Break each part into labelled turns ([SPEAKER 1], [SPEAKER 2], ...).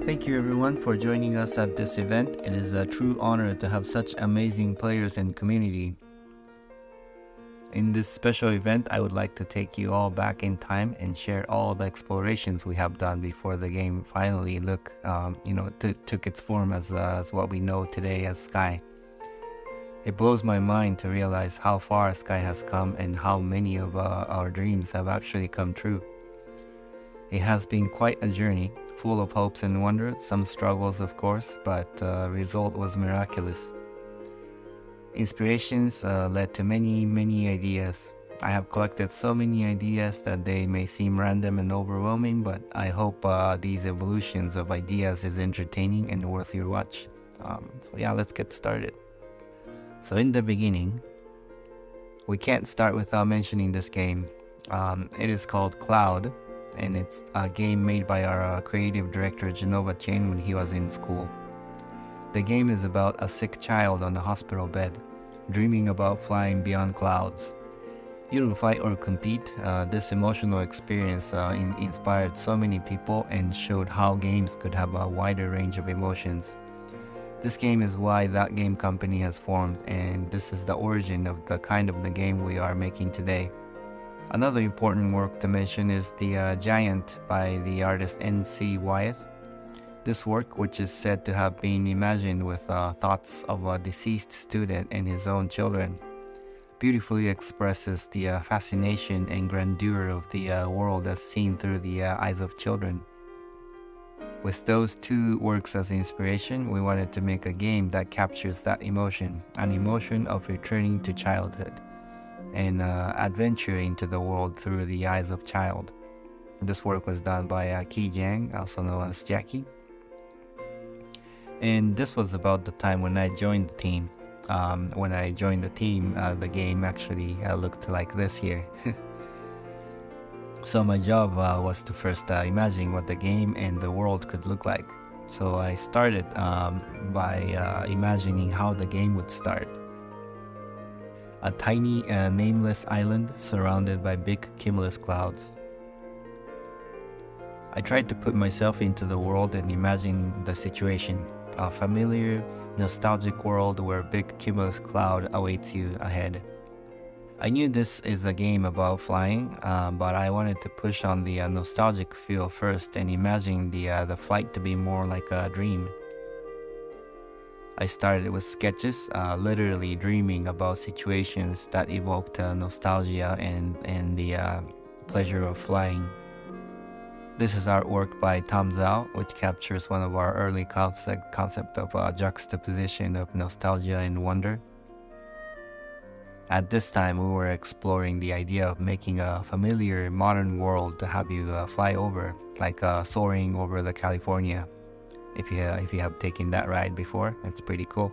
[SPEAKER 1] Thank you everyone for joining us at this event. It is a true honor to have such amazing players and community. In this special event, I would like to take you all back in time and share all the explorations we have done before the game finally took its form as what we know today as Sky. It blows my mind to realize how far Sky has come and how many of our dreams have actually come true. It has been quite a journey, full of hopes and wonders, some struggles of course, but the result was miraculous. Inspirations led to many ideas. I have collected so many ideas that they may seem random and overwhelming, but I hope these evolutions of ideas is entertaining and worth your watch. Let's get started. So in the beginning, we can't start without mentioning this game. It is called Cloud, and it's a game made by our creative director Japan when he was in school. The game is about a sick child on a hospital bed, dreaming about flying beyond clouds. You don't fight or compete. This emotional experience inspired so many people and showed how games could have a wider range of emotions. This game is why that game company has formed, and this is the origin of the kind of the game we are making today. Another important work to mention is the Giant by the artist N.C. Wyeth. This work, which is said to have been imagined with thoughts of a deceased student and his own children, beautifully expresses the fascination and grandeur of the world as seen through the eyes of children. With those two works as inspiration, we wanted to make a game that captures that emotion, an emotion of returning to childhood and adventure into the world through the eyes of child. This work was done by Ki Jang, also known as Jackie. And this was about the time when I joined the team. When I joined the team, the game actually looked like this here. So my job was to first imagine what the game and the world could look like. So I started by imagining how the game would start. A tiny nameless island surrounded by big cumulus clouds. I tried to put myself into the world and imagine the situation. A familiar, nostalgic world where big cumulus cloud awaits you ahead. I knew this is a game about flying, but I wanted to push on the nostalgic feel first and imagine the flight to be more like a dream. I started with sketches, literally dreaming about situations that evoked nostalgia and the pleasure of flying. This is artwork by Tom Zhao, which captures one of our early concept of juxtaposition of nostalgia and wonder. At this time, we were exploring the idea of making a familiar modern world to have you fly over, like soaring over the California. If you have taken that ride before, it's pretty cool.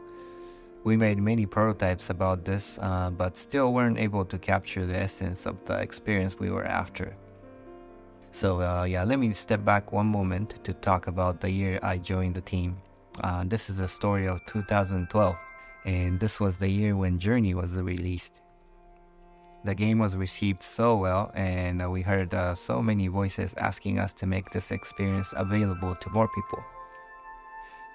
[SPEAKER 1] We made many prototypes about this, but still weren't able to capture the essence of the experience we were after. So let me step back one moment to talk about the year I joined the team. This is a story of 2012. And this was the year when Journey was released. The game was received so well, and we heard so many voices asking us to make this experience available to more people.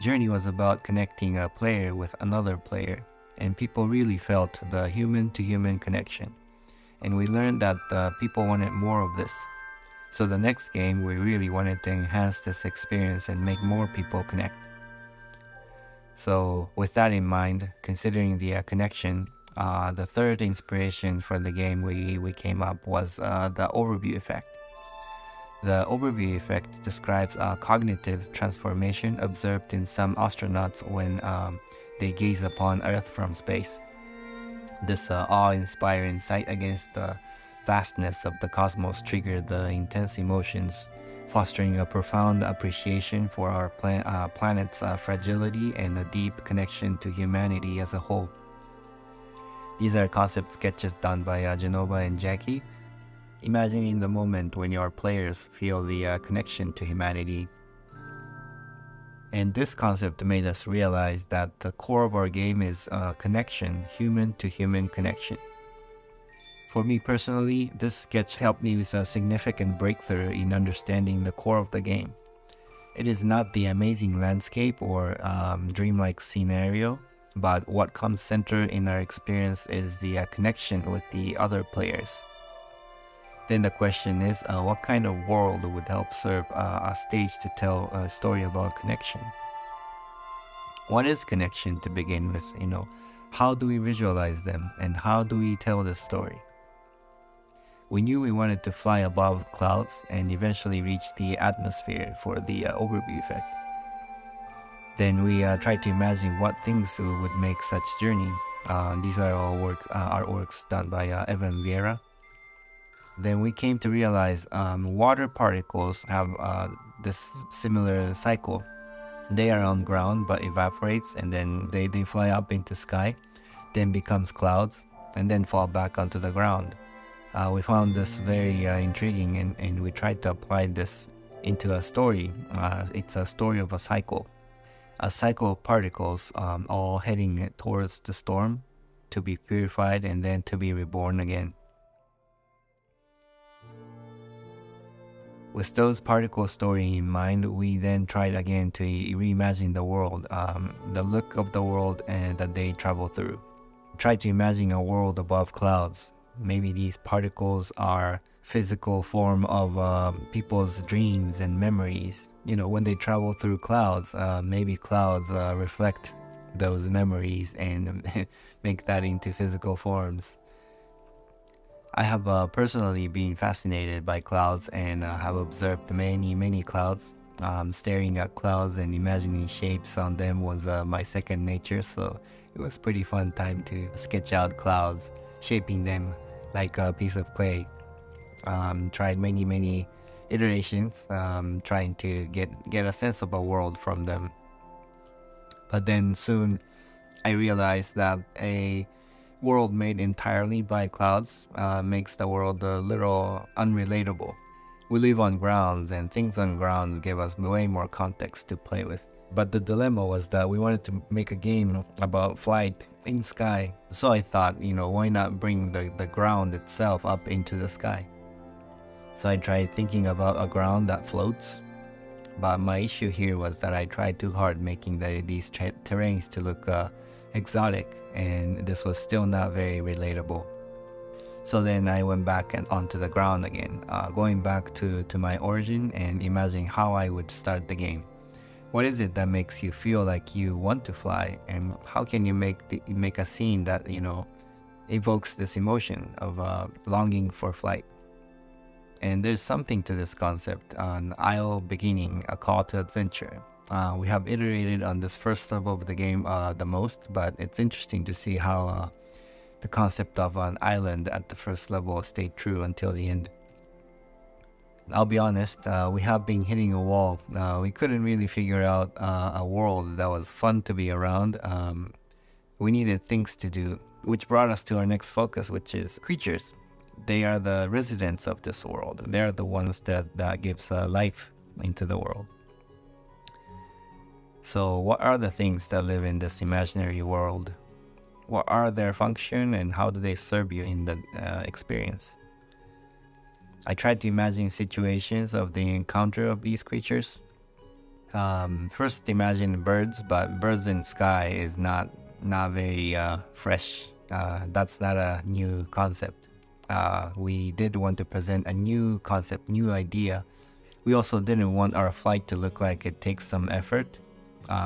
[SPEAKER 1] Journey was about connecting a player with another player, and people really felt the human-to-human connection. And we learned that people wanted more of this. So the next game, we really wanted to enhance this experience and make more people connect. So with that in mind, considering the connection, the third inspiration for the game we came up was the overview effect. The overview effect describes a cognitive transformation observed in some astronauts when they gaze upon Earth from space. This awe-inspiring sight against the vastness of the cosmos triggered the intense emotions, fostering a profound appreciation for our planet's fragility and a deep connection to humanity as a whole. These are concept sketches done by Genova and Jackie, imagining the moment when your players feel the connection to humanity. And this concept made us realize that the core of our game is connection, human-to-human connection. For me personally, this sketch helped me with a significant breakthrough in understanding the core of the game. It is not the amazing landscape or dreamlike scenario, but what comes center in our experience is the connection with the other players. Then the question is, what kind of world would help serve a stage to tell a story about connection? What is connection to begin with? How do we visualize them, and how do we tell the story? We knew we wanted to fly above clouds and eventually reach the atmosphere for the overview effect. Then we tried to imagine what things would make such journey. These are all artworks done by Evan Vieira. Then we came to realize water particles have this similar cycle. They are on ground but evaporates, and then they fly up into sky, then becomes clouds, and then fall back onto the ground. We found this very intriguing, and we tried to apply this into a story. It's a story of a cycle of particles all heading towards the storm to be purified and then to be reborn again. With those particle story in mind, we then tried again to reimagine the world, the look of the world and that they travel through. Tried to imagine a world above clouds. Maybe these particles are physical form of people's dreams and memories. When they travel through clouds, maybe clouds reflect those memories and make that into physical forms. I have personally been fascinated by clouds and have observed many clouds. Staring at clouds and imagining shapes on them was my second nature, so it was pretty fun time to sketch out clouds, shaping them like a piece of clay. Tried many iterations, trying to get a sense of a world from them. But then soon I realized that a world made entirely by clouds makes the world a little unrelatable. We live on grounds, and things on grounds give us way more context to play with. But the dilemma was that we wanted to make a game about flight in sky. So I thought, why not bring the ground itself up into the sky? So I tried thinking about a ground that floats. But my issue here was that I tried too hard making these terrains to look exotic, and this was still not very relatable. So then I went back and onto the ground again, going back to my origin and imagining how I would start the game. What is it that makes you feel like you want to fly, and how can you make a scene that evokes this emotion of longing for flight? And there's something to this concept, an isle beginning, a call to adventure. We have iterated on this first level of the game the most, but it's interesting to see how the concept of an island at the first level stayed true until the end. I'll be honest, we have been hitting a wall. We couldn't really figure out a world that was fun to be around. We needed things to do, which brought us to our next focus, which is creatures. They are the residents of this world. They're the ones that gives life into the world. So what are the things that live in this imaginary world? What are their function, and how do they serve you in the experience? I tried to imagine situations of the encounter of these creatures. First imagine birds, but birds in sky is not very fresh. That's not a new concept. We did want to present a new concept, new idea. We also didn't want our flight to look like it takes some effort.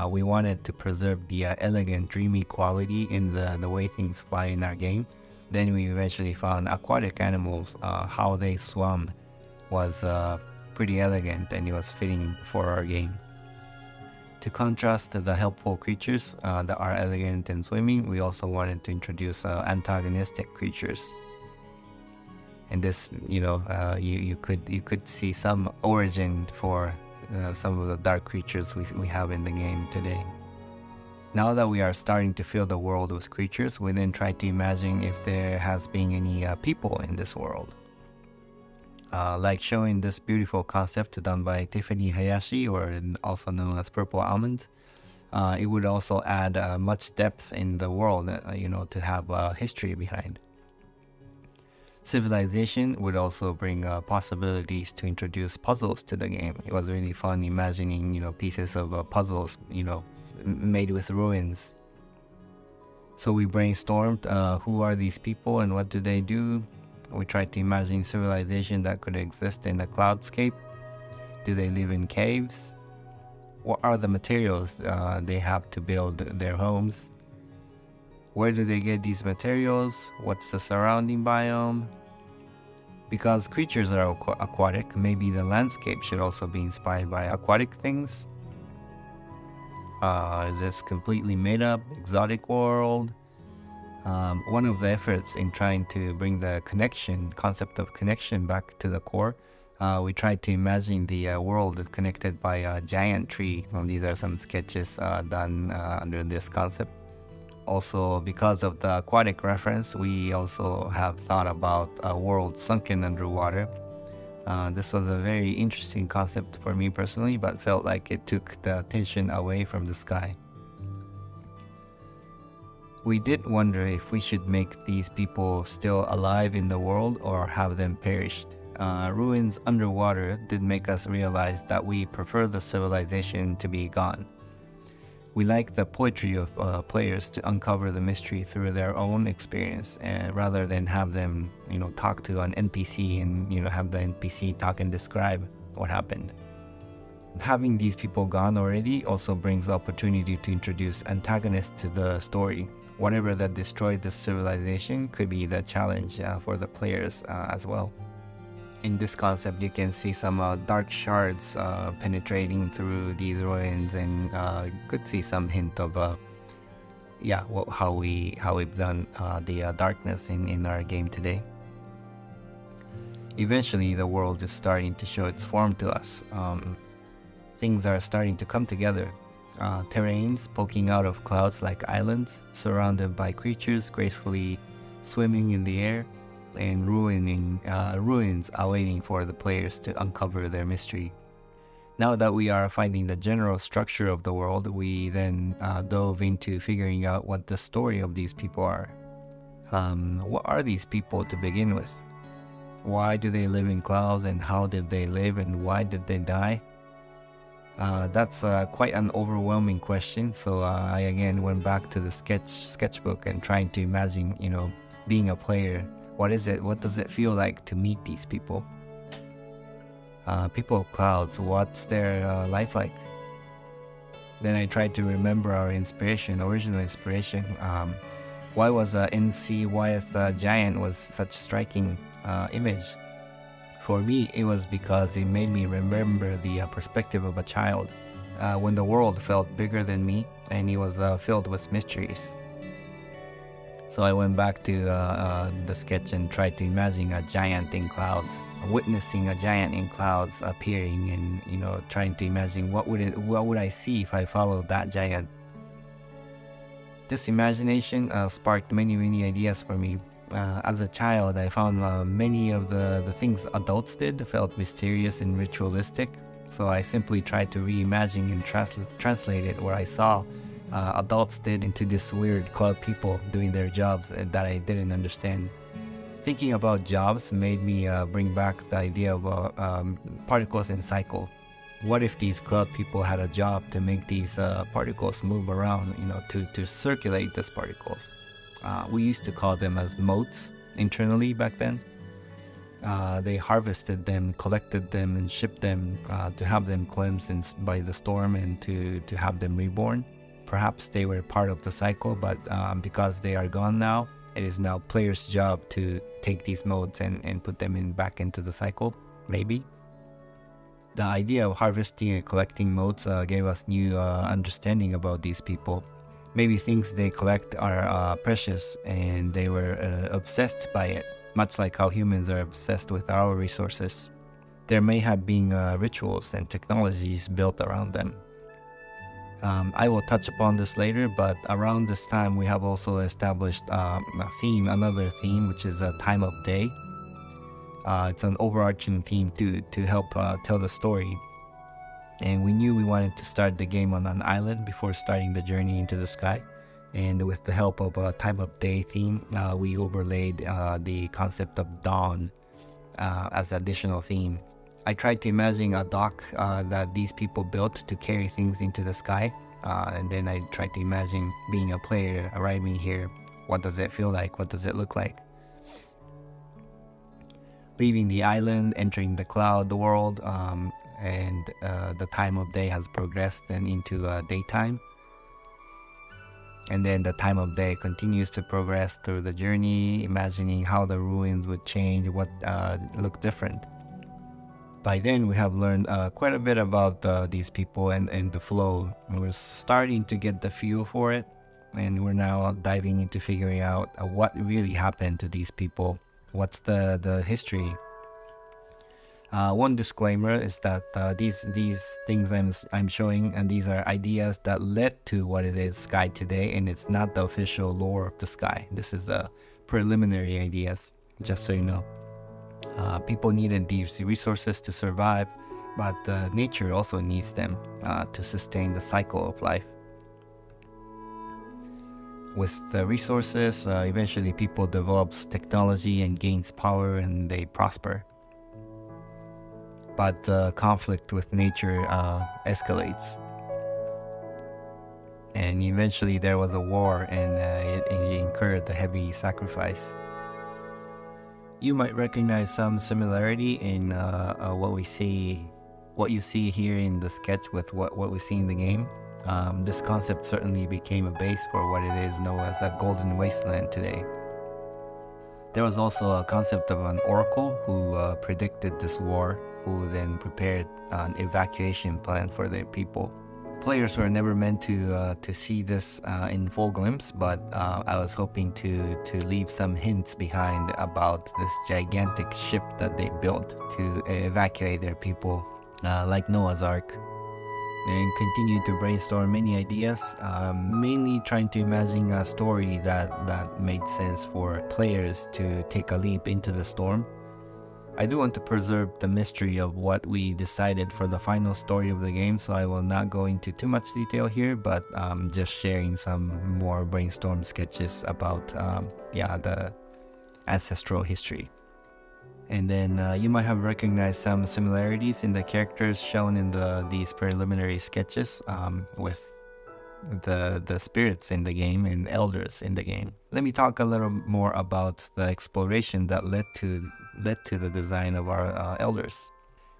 [SPEAKER 1] We wanted to preserve the elegant, dreamy quality in the way things fly in our game. Then we eventually found aquatic animals. How they swam was pretty elegant, and it was fitting for our game. To contrast the helpful creatures that are elegant and swimming, we also wanted to introduce antagonistic creatures. And this, you could see some origin for some of the dark creatures we have in the game today. Now that we are starting to fill the world with creatures, we then try to imagine if there has been any people in this world. Like showing this beautiful concept done by Tiffany Hayashi, or also known as Purple Almond. It would also add much depth in the world, to have history behind. Civilization would also bring possibilities to introduce puzzles to the game. It was really fun imagining, pieces of puzzles, made with ruins. So we brainstormed who are these people and what do they do. We tried to imagine civilization that could exist in a cloudscape. Do they live in caves? What are the materials they have to build their homes? Where do they get these materials? What's the surrounding biome? Because creatures are aquatic, maybe the landscape should also be inspired by aquatic things. Is this completely made up, exotic world? One of the efforts in trying to bring the concept of connection back to the core, we tried to imagine the world connected by a giant tree. These are some sketches done under this concept. Also, because of the aquatic reference, we also have thought about a world sunken underwater. This was a very interesting concept for me personally, but felt like it took the attention away from the sky. We did wonder if we should make these people still alive in the world or have them perished. Ruins underwater did make us realize that we prefer the civilization to be gone. We like the poetry of players to uncover the mystery through their own experience, rather than have them, talk to an NPC and, have the NPC talk and describe what happened. Having these people gone already also brings the opportunity to introduce antagonists to the story. Whatever that destroyed the civilization could be the challenge for the players as well. In this concept, you can see some dark shards penetrating through these ruins, and you could see some hint of how we've done the darkness in our game today. Eventually, the world is starting to show its form to us. Things are starting to come together. Terrains poking out of clouds like islands, surrounded by creatures gracefully swimming in the air, and ruins awaiting for the players to uncover their mystery. Now that we are finding the general structure of the world, we then dove into figuring out what the story of these people are. What are these people to begin with? Why do they live in clouds, and how did they live, and why did they die? That's quite an overwhelming question, so I again went back to the sketchbook and trying to imagine, being a player. What does it feel like to meet these people? People of clouds, what's their life like? Then I tried to remember our original inspiration. Why was NC Wyeth Giant was such striking image? For me, it was because it made me remember the perspective of a child, when the world felt bigger than me and it was filled with mysteries. So I went back to the sketch and tried to imagine a giant in clouds, witnessing a giant in clouds appearing, and trying to imagine what would I see if I followed that giant. This imagination sparked many ideas for me. As a child, I found many of the things adults did felt mysterious and ritualistic, so I simply tried to reimagine and translate it where I saw adults did into this weird cloud people doing their jobs that I didn't understand. Thinking about jobs made me bring back the idea of particles in cycle. What if these cloud people had a job to make these particles move around, to circulate these particles? We used to call them as motes internally back then. They harvested them, collected them, and shipped them to have them cleansed by the storm and to have them reborn. Perhaps they were part of the cycle, but because they are gone now, it is now players' job to take these motes and put them back into the cycle, maybe. The idea of harvesting and collecting motes gave us new understanding about these people. Maybe things they collect are precious and they were obsessed by it, much like how humans are obsessed with our resources. There may have been rituals and technologies built around them. I will touch upon this later, but around this time we have also established another theme, which is a time of day. It's an overarching theme to help tell the story. And we knew we wanted to start the game on an island before starting the journey into the sky. And with the help of a time of day theme, we overlaid the concept of dawn as additional theme. I tried to imagine a dock that these people built to carry things into the sky. And then I tried to imagine being a player arriving here. What does it feel like? What does it look like? Leaving the island, entering the cloud world, and the time of day has progressed and into daytime. And then the time of day continues to progress through the journey, imagining how the ruins would change, what look different. By then, we have learned quite a bit about these people and the flow. We're starting to get the feel for it, and we're now diving into figuring out what really happened to these people. What's the history? One disclaimer is that these things I'm showing, and these are ideas that led to what it is Sky today, and it's not the official lore of the Sky. This is preliminary ideas, just so you know. People needed these resources to survive, but nature also needs them to sustain the cycle of life. With the resources, eventually people develops technology and gains power, and they prosper. But conflict with nature escalates. And eventually there was a war, and it incurred a heavy sacrifice. You might recognize some similarity in what you see here in the sketch with what we see in the game. This concept certainly became a base for what it is known as a golden wasteland today. There was also a concept of an oracle who predicted this war, who then prepared an evacuation plan for their people. Players were never meant to see this in full glimpse, but I was hoping to leave some hints behind about this gigantic ship that they built to evacuate their people, like Noah's Ark. And continue to brainstorm many ideas, mainly trying to imagine a story that made sense for players to take a leap into the storm. I do want to preserve the mystery of what we decided for the final story of the game, so I will not go into too much detail here, but just sharing some more brainstorm sketches about the ancestral history. And then you might have recognized some similarities in the characters shown in these preliminary sketches with the spirits in the game and elders in the game. Let me talk a little more about the exploration that led to the design of our elders.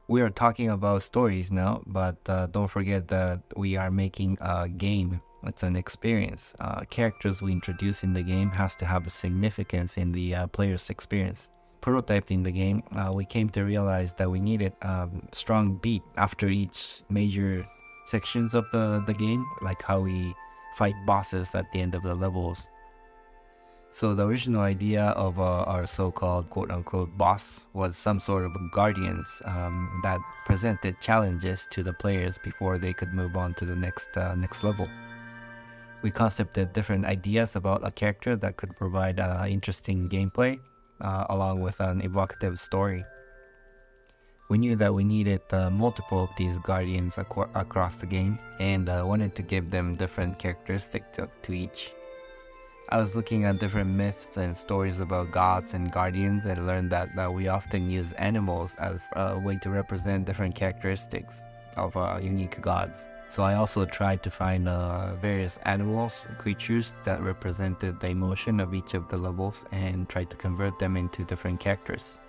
[SPEAKER 1] We are talking about stories now, but don't forget that we are making a game. It's an experience. Characters we introduce in the game has to have a significance in the player's experience. Prototyping the game, we came to realize that we needed a strong beat after each major sections of the game, like how we fight bosses at the end of the levels. So the original idea of our so-called quote-unquote boss was some sort of guardians that presented challenges to the players before they could move on to the next level. We concepted different ideas about a character that could provide interesting gameplay along with an evocative story. We knew that we needed multiple of these guardians across the game, and wanted to give them different characteristics to each. I was looking at different myths and stories about gods and guardians, and learned that we often use animals as a way to represent different characteristics of unique gods. So I also tried to find various animals, creatures that represented the emotion of each of the levels, and tried to convert them into different characters.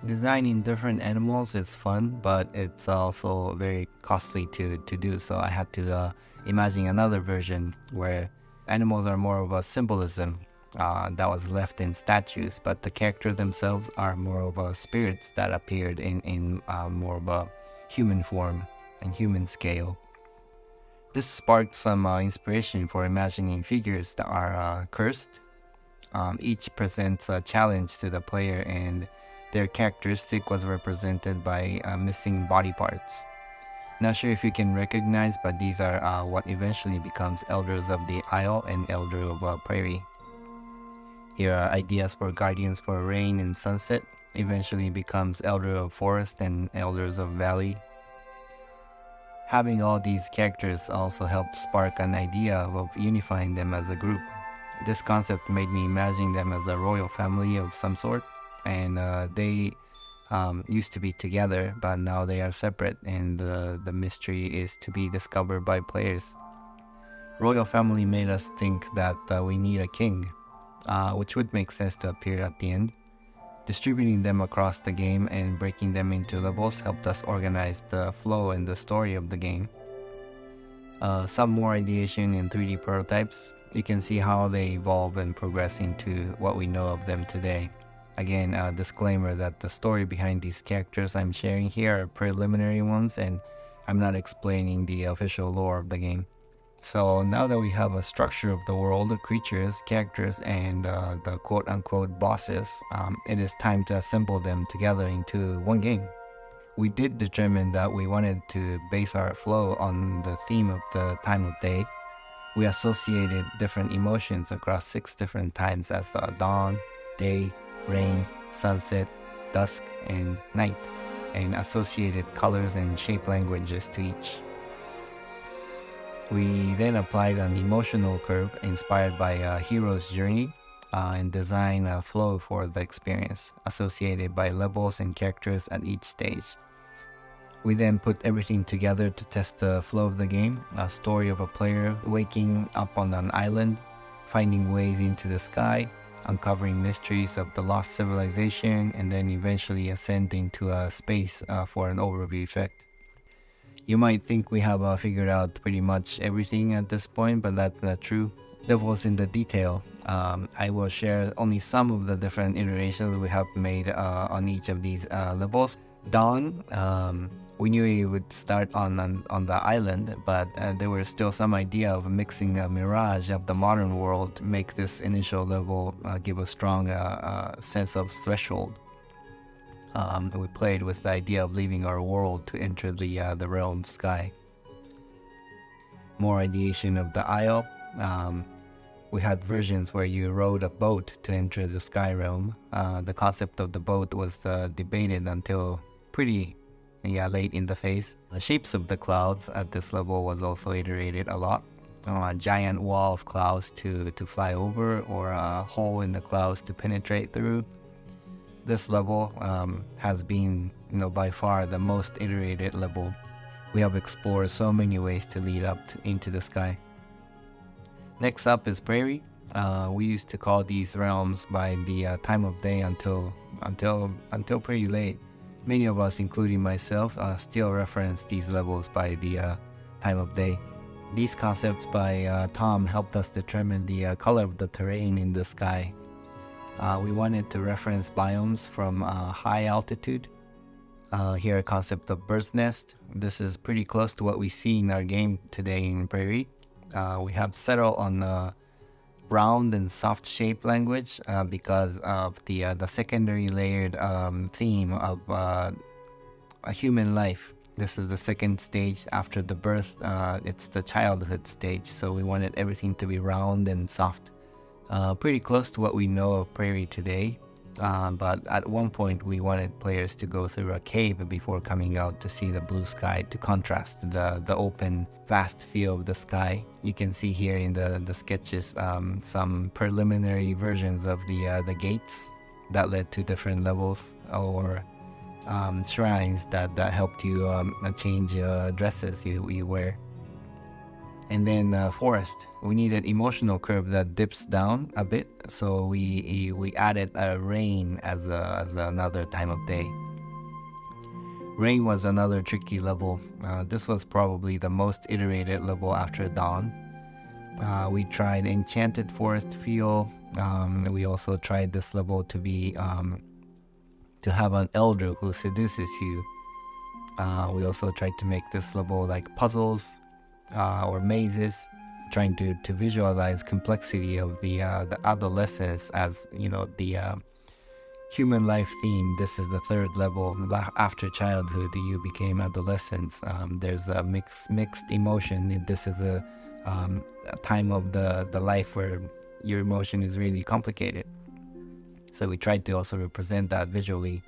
[SPEAKER 1] Designing different animals is fun, but it's also very costly to do, so I had to imagine another version where animals are more of a symbolism that was left in statues, but the characters themselves are more of a spirits that appeared in more of a human form and human scale. This sparked some inspiration for imagining figures that are cursed. Each presents a challenge to the player, and their characteristic was represented by missing body parts. Not sure if you can recognize, but these are what eventually becomes Elders of the Isle and Elder of Prairie. Here are ideas for Guardians for Rain and Sunset, eventually becomes Elder of Forest and Elders of Valley. Having all these characters also helped spark an idea of unifying them as a group. This concept made me imagine them as a royal family of some sort, and they used to be together, but now they are separate, and the mystery is to be discovered by players. Royal family made us think that we need a king, which would make sense to appear at the end. Distributing them across the game and breaking them into levels helped us organize the flow and the story of the game. Some more ideation in 3D prototypes. You can see how they evolve and progress into what we know of them today. Again, a disclaimer that the story behind these characters I'm sharing here are preliminary ones, and I'm not explaining the official lore of the game. So now that we have a structure of the world, the creatures, characters, and the quote-unquote bosses, it is time to assemble them together into one game. We did determine that we wanted to base our flow on the theme of the time of day. We associated different emotions across 6 different times as dawn, day, rain, sunset, dusk, and night, and associated colors and shape languages to each. We then applied an emotional curve inspired by a hero's journey and designed a flow for the experience, associated by levels and characters at each stage. We then put everything together to test the flow of the game, a story of a player waking up on an island, finding ways into the sky, uncovering mysteries of the lost civilization, and then eventually ascending to a space for an overview effect. You might think we have figured out pretty much everything at this point, but that's not true. Devil's in the detail. I will share only some of the different iterations we have made on each of these levels. Dawn, we knew it would start on the island, but there was still some idea of mixing a mirage of the modern world to make this initial level give a strong sense of threshold. We played with the idea of leaving our world to enter the realm sky. More ideation of the isle. We had versions where you rowed a boat to enter the sky realm. The concept of the boat was debated until pretty late in the phase. The shapes of the clouds at this level was also iterated a lot. A giant wall of clouds to fly over, or a hole in the clouds to penetrate through. This level has been, by far the most iterated level. We have explored so many ways to lead up into the sky. Next up is Prairie. We used to call these realms by the time of day until pretty late. Many of us, including myself, still reference these levels by the time of day. These concepts by Tom helped us determine the color of the terrain in the sky. We wanted to reference biomes from high altitude. Here a concept of bird's nest. This is pretty close to what we see in our game today in Prairie. We have settled on round and soft shape language because of the secondary layered theme of a human life. This is the second stage after the birth. It's the childhood stage, so we wanted everything to be round and soft. Pretty close to what we know of Prairie today, but at one point we wanted players to go through a cave before coming out to see the blue sky, to contrast the open, vast feel of the sky. You can see here in the sketches some preliminary versions of the gates that led to different levels, or shrines that helped you change dresses you wear. And then forest. We needed emotional curve that dips down a bit, so we added rain as another time of day. Rain was another tricky level. This was probably the most iterated level after dawn. We tried enchanted forest feel. We also tried this level to be to have an elder who seduces you. We also tried to make this level like puzzles or mazes, trying to visualize complexity of the adolescence as the human life theme. This is the third level. After childhood, you became adolescence. There's a mixed emotion. This is a time of the life where your emotion is really complicated. So we tried to also represent that visually.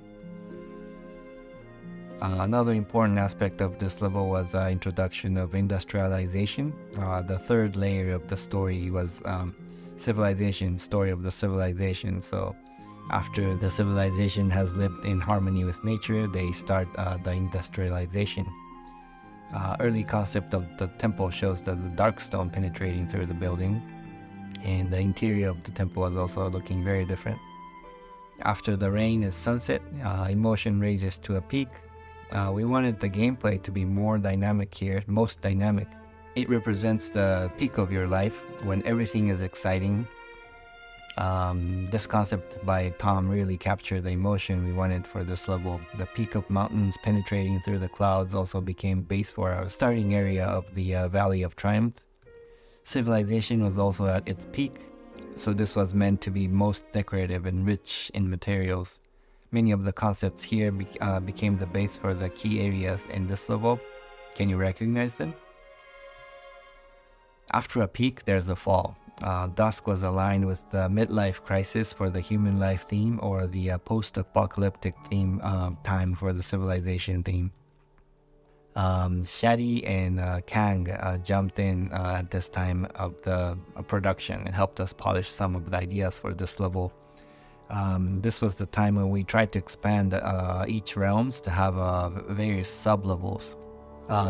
[SPEAKER 1] Another important aspect of this level was introduction of industrialization. The third layer of the story was civilization, story of the civilization. So after the civilization has lived in harmony with nature, they start the industrialization. Early concept of the temple shows the dark stone penetrating through the building, and the interior of the temple is also looking very different. After the rain is sunset, emotion raises to a peak. We wanted the gameplay to be more dynamic here, most dynamic. It represents the peak of your life when everything is exciting. This concept by Tom really captured the emotion we wanted for this level. The peak of mountains penetrating through the clouds also became base for our starting area of the Valley of Triumph. Civilization was also at its peak, so this was meant to be most decorative and rich in materials. Many of the concepts here became the base for the key areas in this level. Can you recognize them? After a peak, there's a fall. Dusk was aligned with the midlife crisis for the human life theme, or the post-apocalyptic theme time for the civilization theme. Shadi and Kang jumped in at this time of the production and helped us polish some of the ideas for this level. This was the time when we tried to expand each realms to have various sub-levels.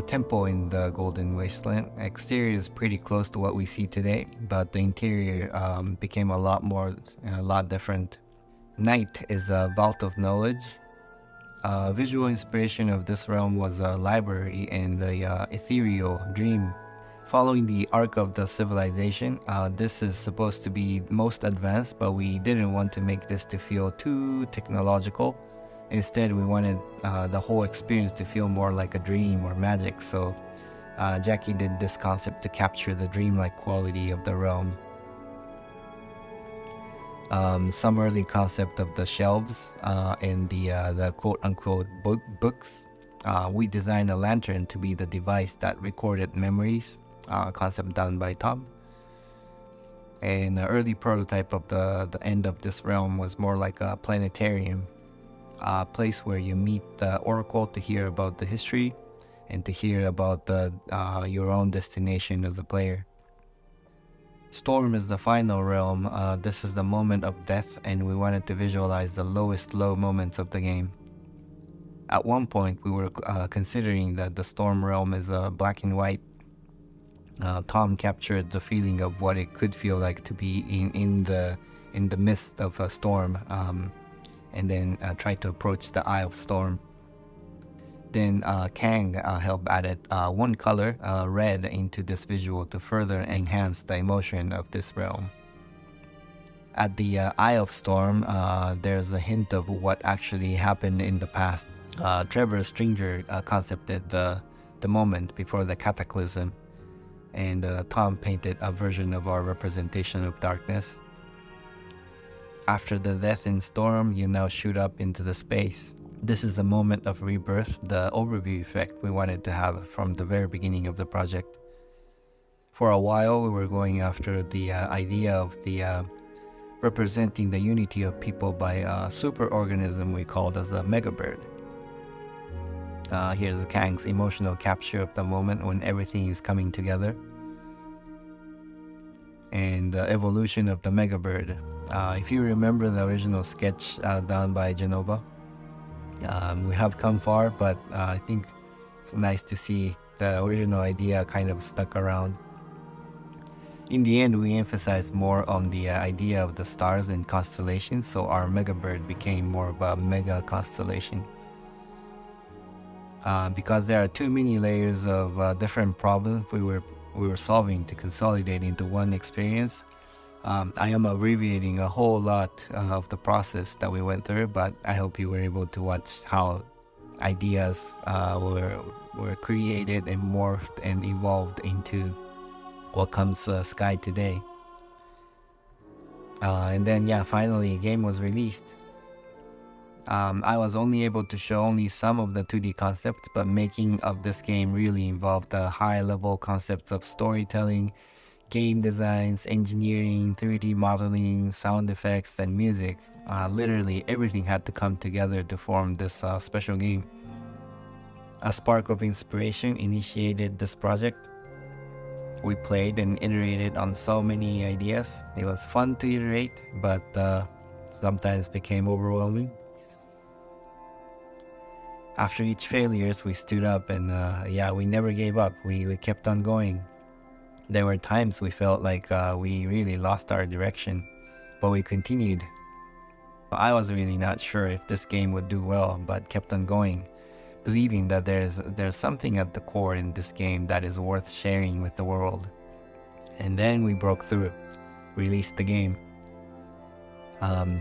[SPEAKER 1] Temple in the Golden Wasteland. Exterior is pretty close to what we see today, but the interior became a lot different. Night is a vault of knowledge. Visual inspiration of this realm was a library and the ethereal dream. Following the arc of the civilization, this is supposed to be most advanced, but we didn't want to make this to feel too technological. Instead, we wanted the whole experience to feel more like a dream or magic, so Jackie did this concept to capture the dreamlike quality of the realm. Some early concept of the shelves and the quote-unquote books. We designed a lantern to be the device that recorded memories, concept done by Tom. And the early prototype of the end of this realm was more like a planetarium. A place where you meet the oracle to hear about the history and to hear about your own destination as a player. Storm is the final realm. This is the moment of death, and we wanted to visualize the lowest low moments of the game. At one point, we were considering that the Storm realm is black and white. Tom captured the feeling of what it could feel like to be in the midst of a storm. And then try to approach the Eye of Storm. Then Kang helped added one color, red, into this visual to further enhance the emotion of this realm. At the Eye of Storm, there's a hint of what actually happened in the past. Trevor Stringer concepted the moment before the cataclysm, and Tom painted a version of our representation of darkness. After the death in Storm, you now shoot up into the space. This is a moment of rebirth, the overview effect we wanted to have from the very beginning of the project. For a while, we were going after the idea of the representing the unity of people by a superorganism we called as a megabird. Here's Kang's emotional capture of the moment when everything is coming together. And the evolution of the megabird. If you remember the original sketch done by Genova, we have come far, but I think it's nice to see the original idea kind of stuck around. In the end, we emphasized more on the idea of the stars and constellations, so our megabird became more of a mega constellation. Because there are too many layers of different problems we were solving to consolidate into one experience. I am abbreviating a whole lot of the process that we went through, but I hope you were able to watch how ideas were created and morphed and evolved into what comes Sky today. And then finally, game was released. I was only able to show only some of the 2D concepts, but making of this game really involved the high-level concepts of storytelling, game designs, engineering, 3D modeling, sound effects, and music. Literally everything had to come together to form this special game. A spark of inspiration initiated this project. We played and iterated on so many ideas. It was fun to iterate, but sometimes became overwhelming. After each failures, we stood up and yeah, we never gave up. We kept on going. There were times we felt like we really lost our direction, but we continued. I was really not sure if this game would do well, but kept on going, believing that there's something at the core in this game that is worth sharing with the world. And then we broke through, released the game.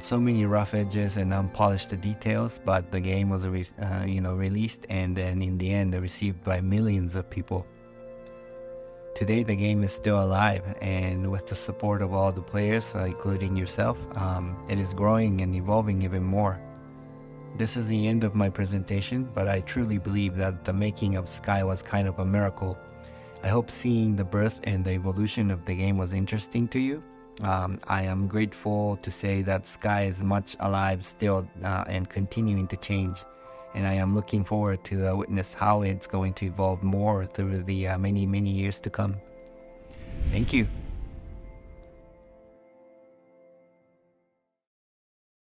[SPEAKER 1] So many rough edges and unpolished details, but the game was released, and then in the end received by millions of people. Today the game is still alive, and with the support of all the players, including yourself, it is growing and evolving even more. This is the end of my presentation, but I truly believe that the making of Sky was kind of a miracle. I hope seeing the birth and the evolution of the game was interesting to you. I am grateful to say that Sky is much alive still and continuing to change. And I am looking forward to witness how it's going to evolve more through the many years to come. Thank you.